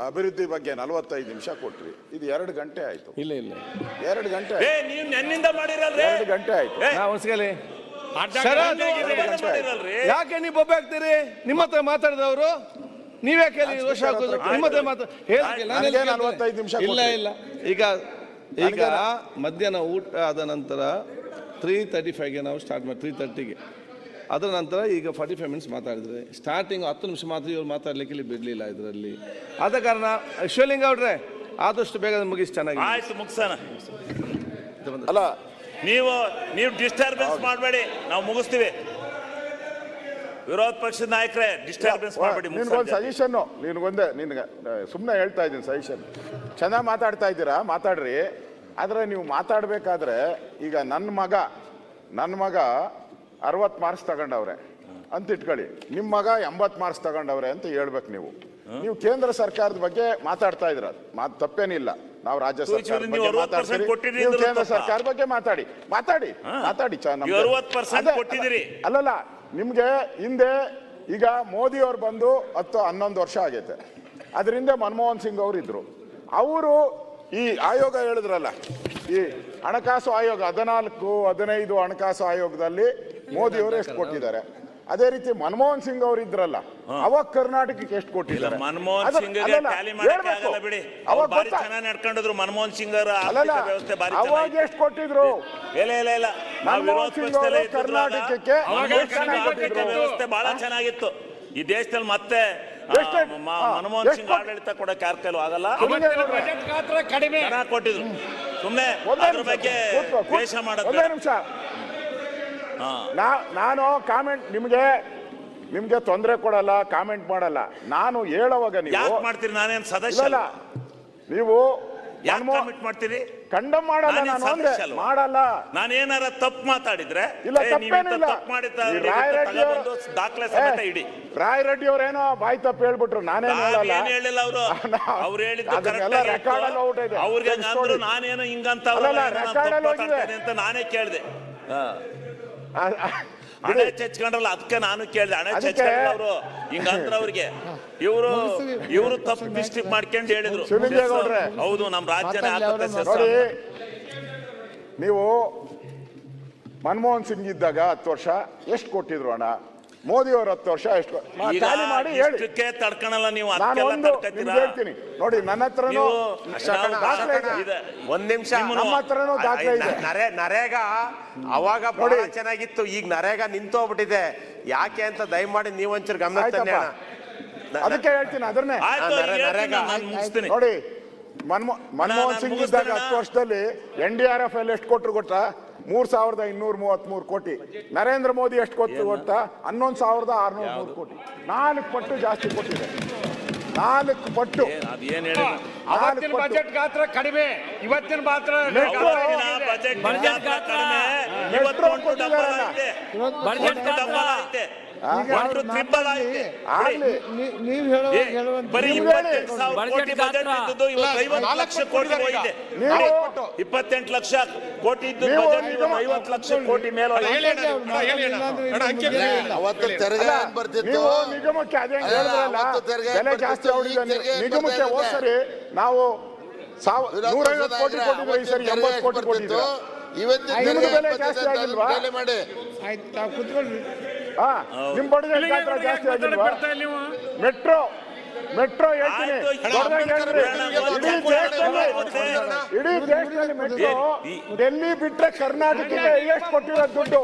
ಅಭಿವೃದ್ಧಿ ಬಗ್ಗೆ 45 ನಿಮಿಷ ಕೊಟ್ರಿ, ಇದು 2 ಗಂಟೆ ಆಯ್ತು. ಇಲ್ಲ 2 ಗಂಟೆ ನೀವು ನನ್ನಿಂದ ಮಾಡಿರಲ್ರಿ. 2 ಗಂಟೆ ಆಯ್ತು. ಯಾಕೆ ನೀವು ಬೊಬ್ಬೆ ಹಾಕ್ತೀರಿ? ನಿಮ್ಮ ಹತ್ರ ಮಾತಾಡಿದವರು ನೀವ್ಯಾಕೆ ದೋಷ ಹಾಕೋದು? ನಿಮ್ಮ ಹತ್ರ 45 ನಿಮಿಷ. ಇಲ್ಲ ಈಗ ಮಧ್ಯಾಹ್ನ ಊಟ ಆದ ನಂತರ 3:35ಗೆ ನಾವು ಸ್ಟಾರ್ಟ್ ಮಾಡಿ 3:30ಗೆ. ಅದರ ನಂತರ ಈಗ 45 ಮಿನಿಟ್ಸ್ ಮಾತಾಡಿದ್ರೆ ಸ್ಟಾರ್ಟಿಂಗ್ 10 ನಿಮಿಷ ಮಾತ್ರ ಇವ್ರು ಮಾತಾಡ್ಲಿಕ್ಕೆ ಇಲ್ಲಿ ಬಿಡಲಿಲ್ಲ ಇದರಲ್ಲಿ. ಆದ ಕಾರಣ ಶಿವಲಿಂಗ ಅವ್ರೆ ಆದಷ್ಟು ಬೇಗ ಮುಗಿಸಿ ಚೆನ್ನಾಗಿ. ಆಯ್ತು, ಮುಗಿಸೋಣ. ಅಲ್ಲ, ನೀವು ಡಿಸ್ಟರ್ಬೆನ್ಸ್ ಮಾಡಬೇಡಿ, ನಾವು ಮುಗಿಸ್ತೀವಿ. ವಿರೋಧ ಪಕ್ಷದ ನಾಯಕರೇ ಡಿಸ್ಟರ್ಬೆನ್ಸ್ ಮಾಡಬೇಡಿ. ನಿನ್ಗೊಂದು ಸಜೆಷನ್, ನಿನ್ಗೆ ಸುಮ್ಮನೆ ಹೇಳ್ತಾ ಇದ್ದೀನಿ ಸಜೆಷನ್. ಚೆನ್ನಾಗಿ ಮಾತಾಡ್ತಾ ಇದ್ದೀರಾ, ಮಾತಾಡ್ರಿ. ಆದರೆ ನೀವು ಮಾತಾಡಬೇಕಾದ್ರೆ ಈಗ ನನ್ನ ಮಗ 60 ಮಾರ್ಕ್ಸ್ ತಗೊಂಡವ್ರೆ ಅಂತ ಇಟ್ಕೊಳ್ಳಿ, ನಿಮ್ಮ ಮಗ 80 ಮಾರ್ಕ್ಸ್ ತಗೊಂಡವ್ರೆ ಅಂತ ಹೇಳ್ಬೇಕು. ನೀವು ಕೇಂದ್ರ ಸರ್ಕಾರದ ಬಗ್ಗೆ ಮಾತಾಡ್ತಾ ಇದ್ರ, ತಪ್ಪೇನಿಲ್ಲ. ನಾವು ರಾಜ್ಯ ಸರ್ಕಾರದ ಬಗ್ಗೆ ಮಾತಾಡ್ತೀವಿ, ನೀವು ಕೇಂದ್ರ ಸರ್ಕಾರದ ಬಗ್ಗೆ ಮಾತಾಡಿ. ಅಲ್ಲಲ್ಲ, ನಿಮ್ಗೆ ಹಿಂದೆ ಈಗ ಮೋದಿ ಅವ್ರು ಬಂದು 10-11 ವರ್ಷ ಆಗೈತೆ. ಅದರಿಂದ ಮನಮೋಹನ್ ಸಿಂಗ್ ಅವರು ಇದ್ರು. ಅವರು ಈ ಆಯೋಗ ಹೇಳಿದ್ರಲ್ಲ, ಈ ಹಣಕಾಸು ಆಯೋಗ 14-15 ಹಣಕಾಸು ಆಯೋಗದಲ್ಲಿ ಮೋದಿ ಅವರು ಎಷ್ಟು ಕೊಟ್ಟಿದ್ದಾರೆ. ಅದೇ ರೀತಿ ಮನಮೋಹನ್ ಸಿಂಗ್ ಅವರು ಇದ್ರಲ್ಲ, ಅವಾಗ ಕರ್ನಾಟಕಕ್ಕೆ ಎಷ್ಟು ಕೊಟ್ಟಿದ್ದಾರೆ? ಮನಮೋಹನ್ ಸಿಂಗ್ ಬಾರಿ ಚೆನ್ನಾಗಿ ನಡ್ಕೊಂಡಿದ್ರು. ಮನಮೋಹನ್ ಸಿಂಗ್ ಅವಾಗ ಎಷ್ಟು ಕೊಟ್ಟಿದ್ರು? ಮನಮೋಹನ್ ಸಿಂಗ್ ಅವರು ಕರ್ನಾಟಕಕ್ಕೆ ವ್ಯವಸ್ಥೆ ಬಹಳ ಚೆನ್ನಾಗಿತ್ತು ಈ ದೇಶದಲ್ಲಿ. ಮತ್ತೆ ಮನಮೋಹನ್ ಸಿಂಗ್ ಆಡಳಿತ ಕೊಡಕ್ಕೆ ಯಾರ ಕೈಲೂ ಆಗಲ್ಲ. ಕಡಿಮೆ ಕೊಟ್ಟಿದ್ರು. ಸುಮ್ಮನೆ ಅದ್ರ ಬಗ್ಗೆ ದ್ವೇಷ ಮಾಡೋದು. ನಾನು ಕಾಮೆಂಟ್ ನಿಮ್ಗೆ ತೊಂದರೆ ಕೊಡಲ್ಲ, ಕಾಮೆಂಟ್ ಮಾಡಲ್ಲ. ನಾನು ಹೇಳುವಾಗ ನೀವು ಮಾಡ್ತೀರಿ? ನಾನೇನು ಸದಸ್ಯ ಅಲ್ಲ. ನೀವು ಮಾಡ್ತೀರಿ? ಕಂಡಮ್ ಮಾಡಲ್ಲ. ನಾನು ಒಂದೇ ಮಾಡಲ್ಲ. ನಾನೇನಾರ ತಪ್ಪು ಮಾತಾಡಿದ್ರೆ ದಾಖಲೆ ಸಮೇತ ಇಡಿ. ರಾಯ್ ರೆಡ್ಡಿ ಅವ್ರೇನೋ ಬಾಯ್ ತಪ್ಪು ಹೇಳ್ಬಿಟ್ರು, ನಾನೇನು ಹೇಳಲ್ಲ. ಹೇಳಿಲ್ಲ ಅವರು. ಅವ್ರು ಹೇಳಿದ್ದು ಅವ್ರಿಗೆ ನಾನೇನೋ ಹಿಂಗಂತ ಅಂತ ನಾನೇ ಕೇಳಿದೆ. ಹಣೆ ಚಚ್ಕೊಂಡ್ರಲ್ಲ, ಅದಕ್ಕೆ ನಾನು ಕೇಳಿದೆ. ಹಣೆ ಚಚ್ಕೊಂಡ್ರಲ್ಲ ಅವರು ಹಿಂಗಂದ್ರ ಅವ್ರಿಗೆ. ಇವರು ತಪ್ಪು ಡಿಸ್ಟ್ರಿಕ್ಟ್ ಮಾಡ್ಕೊಂಡು ಹೇಳಿದ್ರು. ಹೌದು, ನಮ್ಮ ರಾಜ್ಯನೇ ನೋಡಿ, ನೀವು ಮನಮೋಹನ್ ಸಿಂಗ್ ಇದ್ದಾಗ 10 ವರ್ಷ ಎಷ್ಟು ಕೊಟ್ಟಿದ್ರು ಹಣ? ಮೋದಿ ಅವರು 10 ವರ್ಷ ಎಷ್ಟು ಮಾಡಿ ಹೇಳಿ. ತಡ್ಕಣಲ್ಲ ನೀವು. ಹೇಳ್ತೀನಿ ನೋಡಿ, ನನ್ನ ಹತ್ರನೂ ಒಂದ್ ನಿಮಿಷ, ನಮ್ಮ ಹತ್ರನೂ ದಾಖಲೆ ಇದೆ. ನರೇಗಾ ಅವಾಗ ಬಹಳ ಚೆನ್ನಾಗಿತ್ತು, ಈಗ ನರೇಗಾ ನಿಂತೋಗ್ಬಿಟ್ಟಿದೆ. ಯಾಕೆ ಅಂತ ದಯಮಾಡಿ ನೀವೊಂಚೂರು ಗಮನ ತನ್ನಿ. ಅದಕ್ಕೆ ಹೇಳ್ತೀನಿ ಅದನ್ನೇ. ನೋಡಿ, ಮನಮೋಹನ್ ಸಿಂಗ್ ಇದ್ದಾಗ 10 ವರ್ಷದಲ್ಲಿ NDRF ಅಲ್ಲಿ ಎಷ್ಟು ಕೊಟ್ಟರು ಗೊತ್ತಾ? 3233 ಕೋಟಿ. ನರೇಂದ್ರ ಮೋದಿ ಎಷ್ಟು ಗೊತ್ತಾ? 11603 ಕೋಟಿ. 4 ಪಟ್ಟು ಜಾಸ್ತಿ ಕೊಟ್ಟಿದೆ. 4 ಪಟ್ಟು. ಅವತ್ತಿನ ಬಜೆಟ್ ಗಾತ್ರ ಕಡಿಮೆ, ಇವತ್ತಿನ ಮಾತ್ರ ನೀವು ಬರೀ 28 ಲಕ್ಷ ಕೋಟಿ ಹೋಗಿದೆ. 28 ಲಕ್ಷ ಕೋಟಿ ಇದ್ದು 50 ಲಕ್ಷ ಕೋಟಿ ಮೇಲೆ ನಿಗಮಕ್ಕೆ ಅದೇ ಬೆಲೆ ಜಾಸ್ತಿ ಆಗಿದೆ. ನಿಗಮಕ್ಕೆ ಹೋದ್ಸರಿ ನಾವು 150 ಕೋಟಿ ಕೊಟ್ಟಿದ್ವಿ, ಈ ಸರಿ 80 ಕೋಟಿ ಕೊಟ್ಟಿದ್ವಿ. ಬೆಲೆ ಜಾಸ್ತಿ ಆಗಿಲ್ವಾ? ನಿಮ್ ಬಡಜೆಟ್ ಗಾತ್ರ ಜಾಸ್ತಿ ಆಗಿಲ್ವಾ? ಮೆಟ್ರೋ ಹೇಳ್ತೀನಿ, ಇಡೀ ದೇಶದಲ್ಲಿ ಮೆಟ್ರೋ ಡೆಲ್ಲಿ ಬಿಟ್ರೆ ಕರ್ನಾಟಕಕ್ಕೆ ಎಷ್ಟು ಕೊಟ್ಟಿರೋ ದುಡ್ಡು?